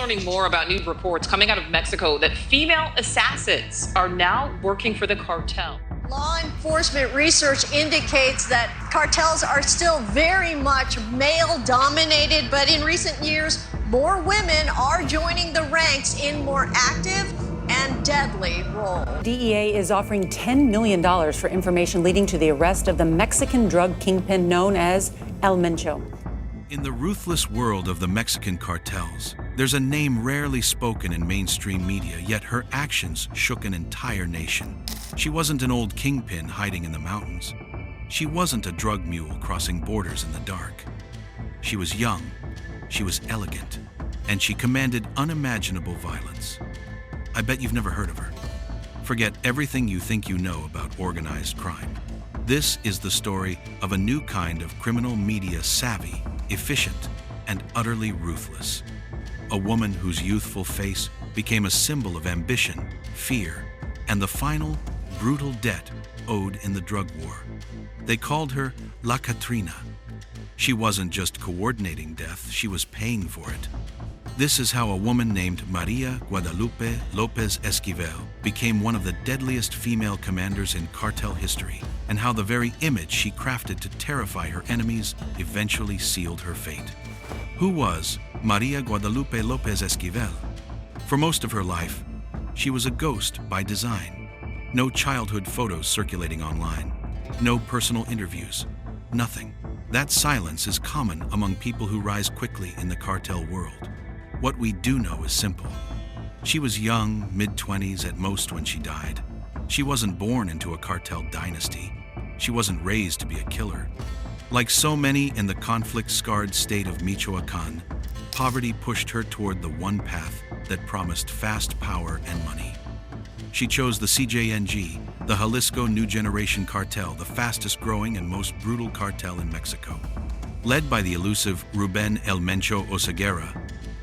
learning more about new reports coming out of Mexico that female assassins are now working for the cartel. Law enforcement research indicates that cartels are still very much male-dominated, but in recent years, more women are joining the ranks in more active and deadly roles. DEA is offering $10 million for information leading to the arrest of the Mexican drug kingpin known as El Mencho. In the ruthless world of the Mexican cartels, there's a name rarely spoken in mainstream media, yet her actions shook an entire nation. She wasn't an old kingpin hiding in the mountains. She wasn't a drug mule crossing borders in the dark. She was young, she was elegant, and she commanded unimaginable violence. I bet you've never heard of her. Forget everything you think you know about organized crime. This is the story of a new kind of criminal media savvy, efficient, and utterly ruthless. A woman whose youthful face became a symbol of ambition, fear, and the final, brutal debt owed in the drug war. They called her La Catrina. She wasn't just coordinating death, she was paying for it. This is how a woman named María Guadalupe López Esquivel became one of the deadliest female commanders in cartel history, and how the very image she crafted to terrify her enemies eventually sealed her fate. Who was María Guadalupe López Esquivel? For most of her life, she was a ghost by design. No childhood photos circulating online, no personal interviews, nothing. That silence is common among people who rise quickly in the cartel world. What we do know is simple. She was young, mid-20s at most when she died. She wasn't born into a cartel dynasty. She wasn't raised to be a killer. Like so many in the conflict-scarred state of Michoacán, poverty pushed her toward the one path that promised fast power and money. She chose the CJNG, the Jalisco New Generation Cartel, the fastest growing and most brutal cartel in Mexico. Led by the elusive Ruben El Mencho Oseguera,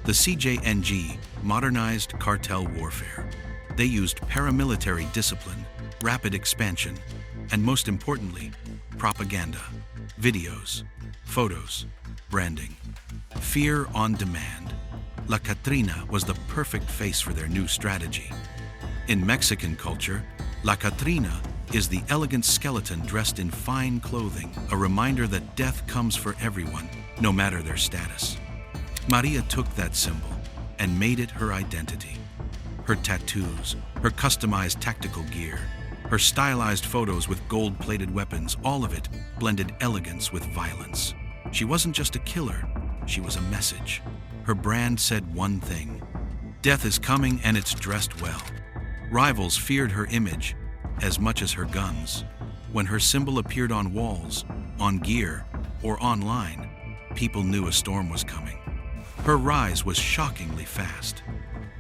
the CJNG modernized cartel warfare. They used paramilitary discipline, rapid expansion, and most importantly, propaganda, videos, photos, branding. Fear on demand. La Catrina was the perfect face for their new strategy. In Mexican culture, La Catrina is the elegant skeleton dressed in fine clothing, a reminder that death comes for everyone, no matter their status. Maria took that symbol and made it her identity. Her tattoos, her customized tactical gear, her stylized photos with gold-plated weapons, all of it blended elegance with violence. She wasn't just a killer, she was a message. Her brand said one thing: death is coming and it's dressed well. Rivals feared her image as much as her guns. When her symbol appeared on walls, on gear, or online, people knew a storm was coming. Her rise was shockingly fast.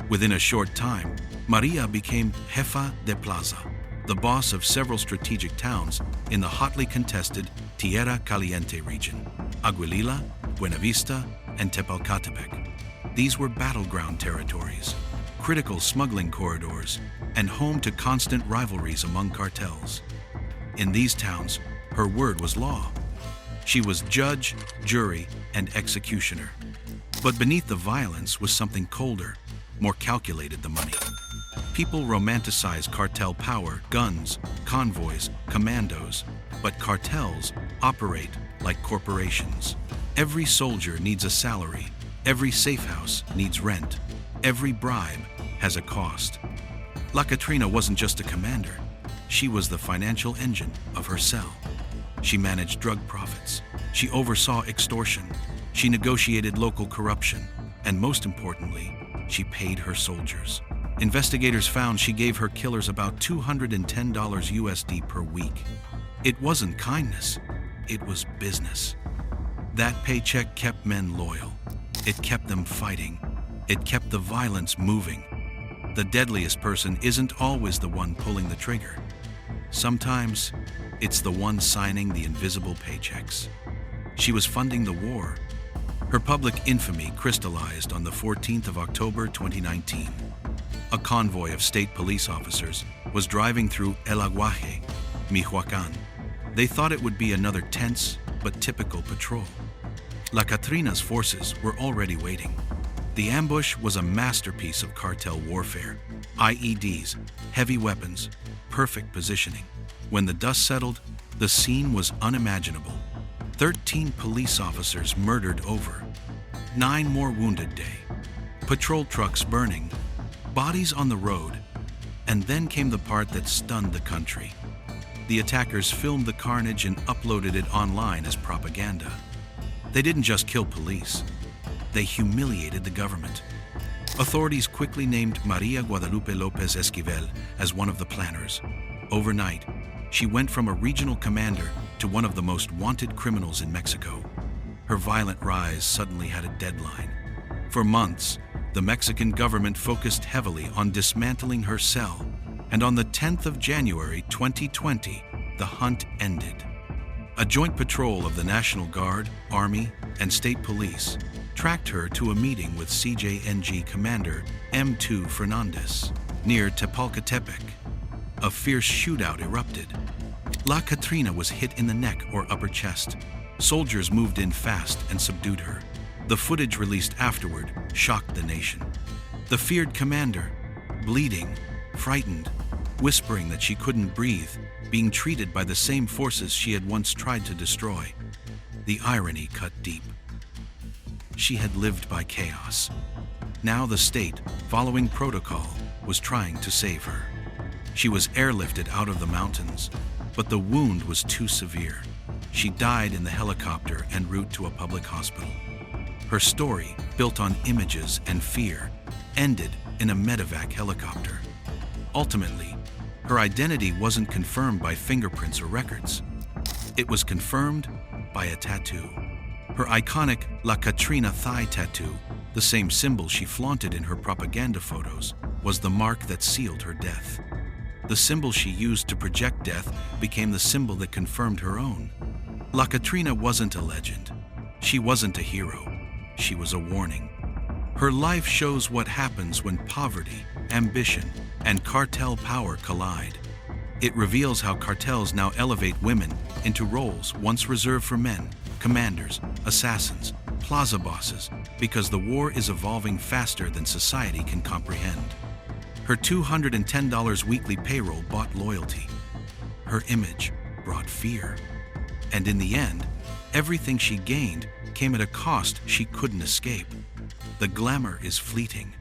Within a short time, Maria became Jefa de Plaza, the boss of several strategic towns in the hotly contested Tierra Caliente region: Aguililla, Buenavista, and Tepalcatepec. These were battleground territories, critical smuggling corridors, and home to constant rivalries among cartels. In these towns, her word was law. She was judge, jury, and executioner. But beneath the violence was something colder, more calculated: the money. People romanticize cartel power, guns, convoys, commandos, but cartels operate like corporations. Every soldier needs a salary, every safe house needs rent, every bribe has a cost. La Catrina wasn't just a commander, she was the financial engine of her cell. She managed drug profits, she oversaw extortion, she negotiated local corruption, and most importantly, she paid her soldiers. Investigators found she gave her killers about $210 USD per week. It wasn't kindness, it was business. That paycheck kept men loyal. It kept them fighting. It kept the violence moving. The deadliest person isn't always the one pulling the trigger. Sometimes, it's the one signing the invisible paychecks. She was funding the war. Her public infamy crystallized on the 14th of October 2019. A convoy of state police officers was driving through El Aguaje, Michoacán. They thought it would be another tense but typical patrol. La Catrina's forces were already waiting. The ambush was a masterpiece of cartel warfare. IEDs, heavy weapons, perfect positioning. When the dust settled, the scene was unimaginable. 13 police officers murdered over, 9 more wounded day, patrol trucks burning, bodies on the road, and then came the part that stunned the country. The attackers filmed the carnage and uploaded it online as propaganda. They didn't just kill police, they humiliated the government. Authorities quickly named María Guadalupe López Esquivel as one of the planners. Overnight, she went from a regional commander to one of the most wanted criminals in Mexico. Her violent rise suddenly had a deadline. For months, the Mexican government focused heavily on dismantling her cell, and on the 10th of January 2020, the hunt ended. A joint patrol of the National Guard, Army, and State Police tracked her to a meeting with CJNG Commander M2 Fernandez near Tepalcatepec. A fierce shootout erupted. La Catrina was hit in the neck or upper chest. Soldiers moved in fast and subdued her. The footage released afterward shocked the nation. The feared commander, bleeding, frightened, whispering that she couldn't breathe, being treated by the same forces she had once tried to destroy. The irony cut deep. She had lived by chaos. Now the state, following protocol, was trying to save her. She was airlifted out of the mountains, but the wound was too severe. She died in the helicopter en route to a public hospital. Her story, built on images and fear, ended in a medevac helicopter. Ultimately, her identity wasn't confirmed by fingerprints or records. It was confirmed by a tattoo. Her iconic La Catrina thigh tattoo, the same symbol she flaunted in her propaganda photos, was the mark that sealed her death. The symbol she used to project death became the symbol that confirmed her own. La Catrina wasn't a legend. She wasn't a hero. She was a warning. Her life shows what happens when poverty, ambition, and cartel power collide. It reveals how cartels now elevate women into roles once reserved for men, commanders, assassins, plaza bosses, because the war is evolving faster than society can comprehend. Her $210 weekly payroll bought loyalty. Her image brought fear. And in the end, everything she gained came at a cost she couldn't escape. The glamour is fleeting.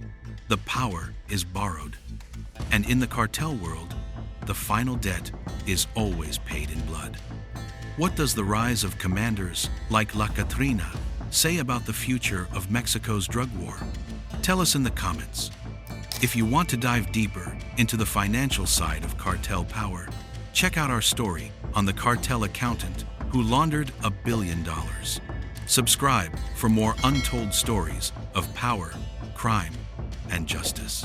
The power is borrowed. And in the cartel world, the final debt is always paid in blood. What does the rise of commanders like La Catrina say about the future of Mexico's drug war? Tell us in the comments. If you want to dive deeper into the financial side of cartel power, check out our story on the cartel accountant who laundered $1 billion. Subscribe for more untold stories of power, crime, and justice.